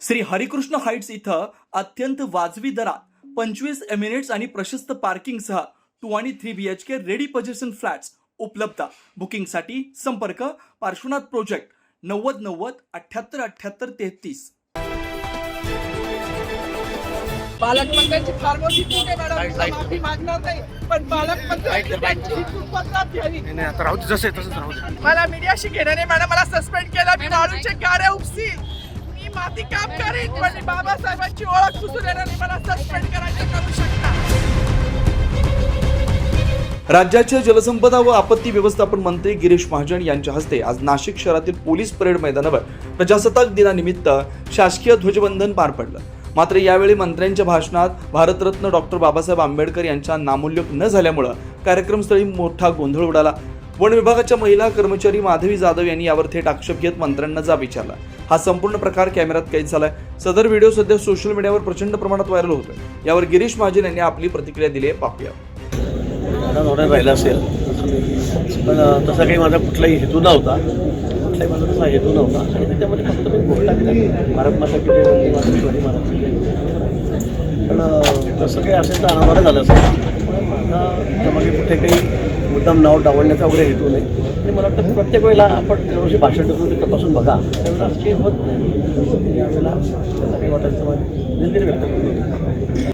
Shri Harikrishna Heights इथं अत्यंत वाजवी दरात 25 एमिरेट्स आणि प्रशस्त पार्किंगसह 2 आणि 3 BHK रेडी पोझिशन फ्लॅट्स उपलब्ध. बुकिंगसाठी संपर्क पार्श्वनाथ प्रोजेक्ट 9090 78 78 33. पालकमंत्र्यांची फार मोठी चूक आहे मॅडम, माफी मागणार नाही, पण पालकमंत्र्यांची त्यांची चूक पत्रात घ्यावी. आता राहू दे, जसं आहे तसंच राहू दे. मला मीडियाशी घेणं नाही मॅडम, मला सस्पेंड केलं, मी वाळूचे गाड्या उपसील, मी माती काम करेन, पण बाबासाहेबांची ओळख पुसून येणार नाही, मला सस्पेंड करायचं करू शकता. राज्याचे जलसंपदा व आपत्ती व्यवस्थापन मंत्री गिरीश महाजन यांच्या हस्ते आज नाशिक शहरातील पोलीस परेड मैदानावर प्रजासत्ताक दिनानिमित्त शासकीय ध्वजवंदन पार पडलं. मात्र यावेळी मंत्र्यांच्या भाषणात भारतरत्न डॉक्टर बाबासाहेब आंबेडकर यांचा नामोल्लेख न झाल्यामुळे कार्यक्रमस्थळी मोठा गोंधळ उडाला. वन विभागाच्या महिला कर्मचारी माधवी जाधव यांनी यावर थेट आक्षेप घेत मंत्र्यांना जाब विचारला. हा संपूर्ण प्रकार कॅमेऱ्यात कैद झालाय. सदर व्हिडिओ सध्या सोशल मीडियावर प्रचंड प्रमाणात व्हायरल होतोय. यावर गिरीश महाजन यांनी आपली प्रतिक्रिया दिली आहे, पाहूया. नवरा राहिला असेल पण तसा काही माझा कुठलाही हेतू नव्हता, कुठलाही माझा तसा हेतू नव्हता. आणि त्याच्यामध्ये फक्त मी घोषणा केली, भारत माता की जय, माता शिवाजी महाराज की जय. पण तसं काही असेल तर अनावर झालं असेल. त्यामागे कुठे काही मुद्दाम नाव डावलण्याचा वगैरे हेतू नाही. आणि मला वाटतं प्रत्येक वेळेला आपण दरवर्षी भाषण देतो ते तपासून बघा, त्यावेळेला असं काही होत नाही. यावेळेला त्याला काही वाटायचं माझी दिलगिरी व्यक्त करतो.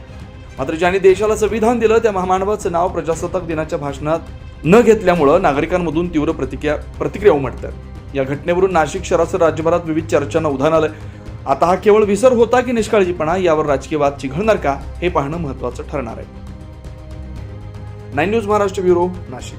मात्र ज्यांनी देशाला संविधान दिलं त्या महामानवाचं नाव प्रजासत्ताक दिनाच्या भाषणात न घेतल्यामुळं नागरिकांमधून तीव्र प्रतिक्रिया उमटतात. या घटनेवरून नाशिक शहरासह राज्यभरात विविध चर्चांना उधाण आलंय. आता हा केवळ विसर होता की निष्काळजीपणा, यावर राजकीय वाद चिघळणार का हे पाहणं महत्त्वाचं ठरणार आहे. 9 न्यूज महाराष्ट्र ब्युरो, नाशिक.